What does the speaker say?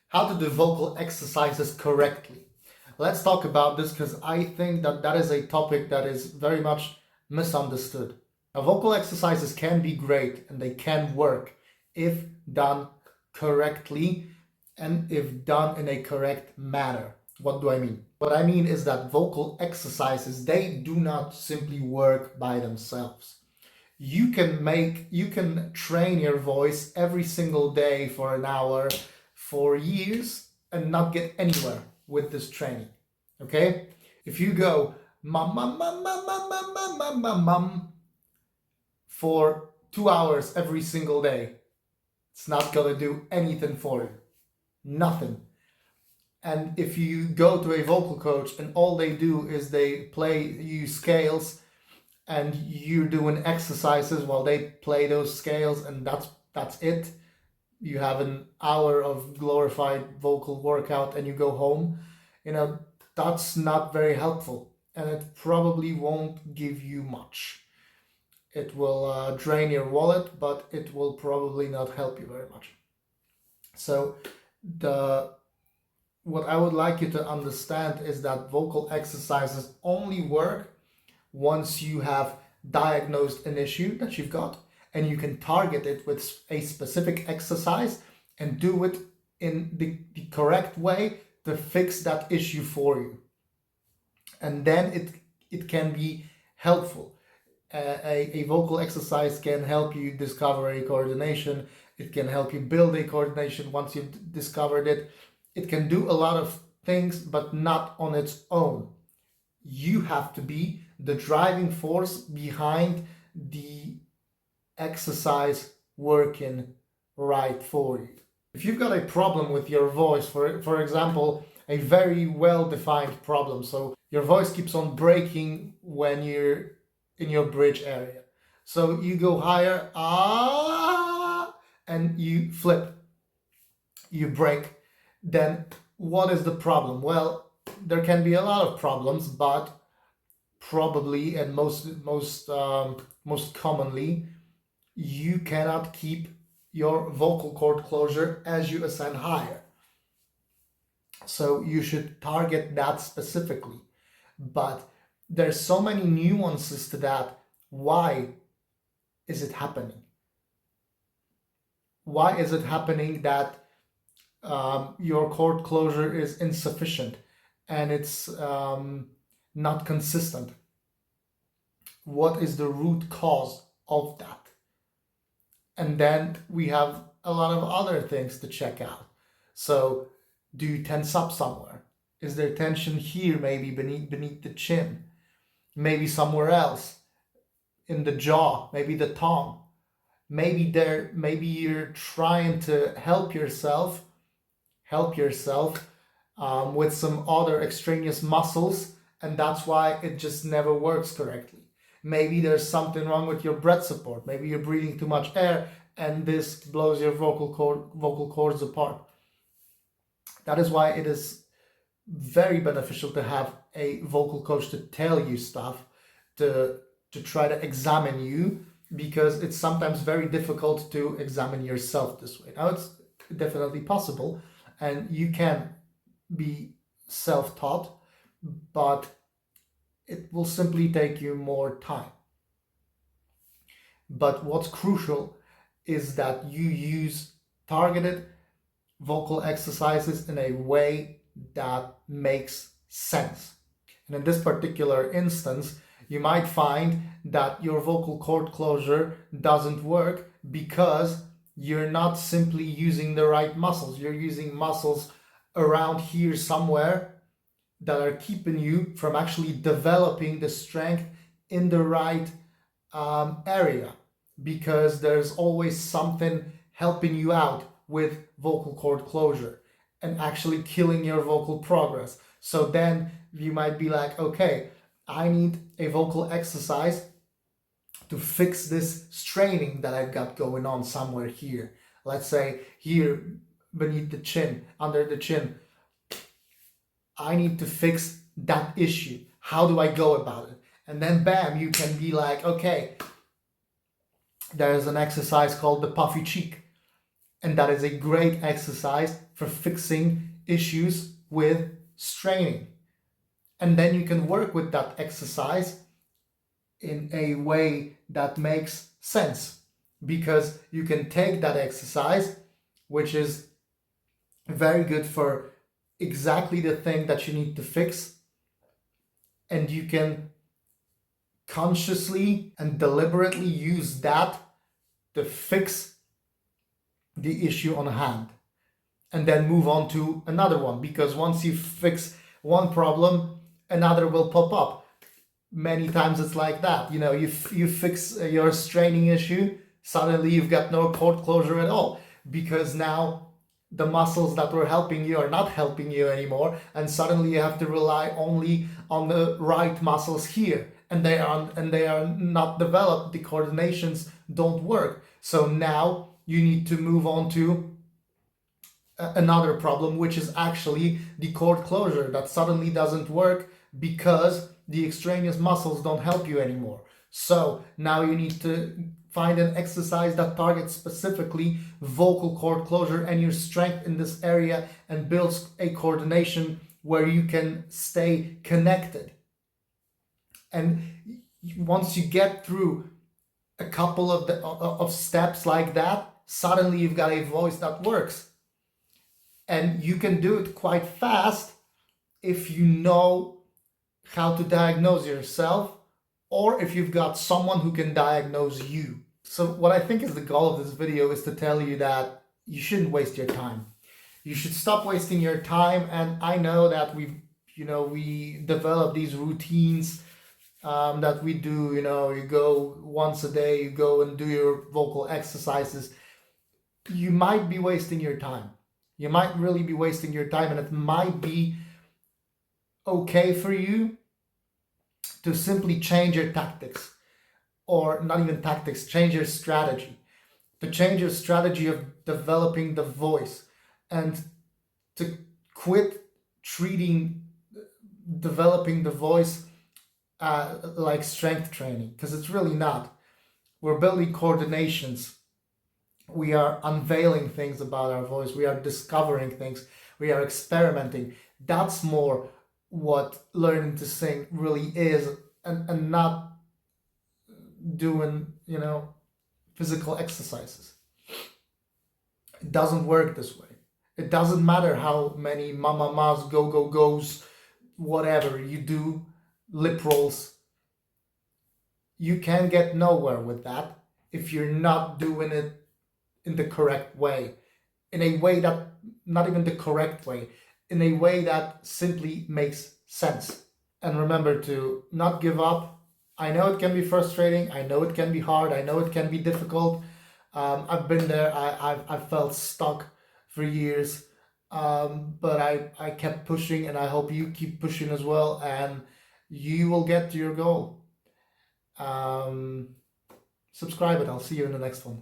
How to do vocal exercises correctly. Let's talk about this because I think that that is a topic that is very much misunderstood. Now, vocal exercises can be great and they can work if done correctly and if done in a correct manner. What do I mean? What I mean is that vocal exercises, they do not simply work by themselves. You can train your voice every single day for an hour for years and not get anywhere with this training. Okay? If you go mum mum mum mum mum mum mum mum mum mum for 2 hours every single day, it's not gonna do anything for you. Nothing. And if you go to a vocal coach and all they do is they play you scales and you're doing exercises while they play those scales and that's it, you have an hour of glorified vocal workout and you go home, that's not very helpful and it probably won't give you much. It will drain your wallet, but it will probably not help you very much. So the what I would like you to understand is that vocal exercises only work once you have diagnosed an issue that you've got and you can target it with a specific exercise and do it in the correct way to fix that issue for you. And then it can be helpful. A vocal exercise can help you discover a coordination. It can help you build a coordination once you've discovered it. It can do a lot of things, but not on its own. You have to be the driving force behind the exercise working right for you. If you've got a problem with your voice, for example, a very well-defined problem, so your voice keeps on breaking when you're in your bridge area. So you go higher, and you flip, you break. Then what is the problem? Well, there can be a lot of problems, but probably and most commonly, you cannot keep your vocal cord closure as you ascend higher. So you should target that specifically. But there's so many nuances to that. Why is it happening? Why is it happening that your cord closure is insufficient and it's not consistent? What is the root cause of that? And then we have a lot of other things to check out. So do you tense up somewhere? Is there tension here, maybe beneath the chin? Maybe somewhere else in the jaw, maybe the tongue. Maybe you're trying to help yourself with some other extraneous muscles, and that's why it just never works correctly. Maybe there's something wrong with your breath support. Maybe you're breathing too much air and this blows your vocal cords apart. That is why it is very beneficial to have a vocal coach to tell you stuff, to try to examine you, because it's sometimes very difficult to examine yourself this way. Now, it's definitely possible and you can be self-taught, but it will simply take you more time. But what's crucial is that you use targeted vocal exercises in a way that makes sense. And in this particular instance, you might find that your vocal cord closure doesn't work because you're not simply using the right muscles. You're using muscles around here somewhere that are keeping you from actually developing the strength in the right area, because there's always something helping you out with vocal cord closure and actually killing your vocal progress. So then you might be like, okay, I need a vocal exercise to fix this straining that I've got going on somewhere here. Let's say here beneath the chin, under the chin. I need to fix that issue. How do I go about it? And then bam, you can be like, okay, there's an exercise called the puffy cheek. And that is a great exercise for fixing issues with straining. And then you can work with that exercise in a way that makes sense, because you can take that exercise, which is very good for exactly the thing that you need to fix, and you can consciously and deliberately use that to fix the issue on hand, and then move on to another one, because once you fix one problem, another will pop up. Many times it's like that, you fix your straining issue, suddenly you've got no cord closure at all, because now the muscles that were helping you are not helping you anymore, and suddenly you have to rely only on the right muscles here, and they are not developed, the coordinations don't work. So now you need to move on to another problem, which is actually the cord closure that suddenly doesn't work because the extraneous muscles don't help you anymore. So now you need to find an exercise that targets specifically vocal cord closure and your strength in this area, and builds a coordination where you can stay connected. And once you get through a couple of steps like that, suddenly you've got a voice that works. And you can do it quite fast if you know how to diagnose yourself, or if you've got someone who can diagnose you. So what I think is the goal of this video is to tell you that you shouldn't waste your time. You should stop wasting your time. And I know that we develop these routines that we do. You go once a day, you go and do your vocal exercises. You might be wasting your time. You might really be wasting your time, and it might be okay for you to simply change your tactics, or not even tactics, change your strategy. To change your strategy of developing the voice, and to quit treating developing the voice like strength training, because it's really not. We're building coordinations. We are unveiling things about our voice. We are discovering things. We are experimenting. That's more what learning to sing really is, and not doing, physical exercises. It doesn't work this way. It doesn't matter how many mama mas, go goes, whatever you do, lip rolls. You can get nowhere with that if you're not doing it in the correct way, in a way that, not even the correct way, in a way that simply makes sense. And remember to not give up. I know it can be frustrating. I know it can be hard. I know it can be difficult. I've been there. I've felt stuck for years, but I kept pushing, and I hope you keep pushing as well, and you will get to your goal. Subscribe, and I'll see you in the next one.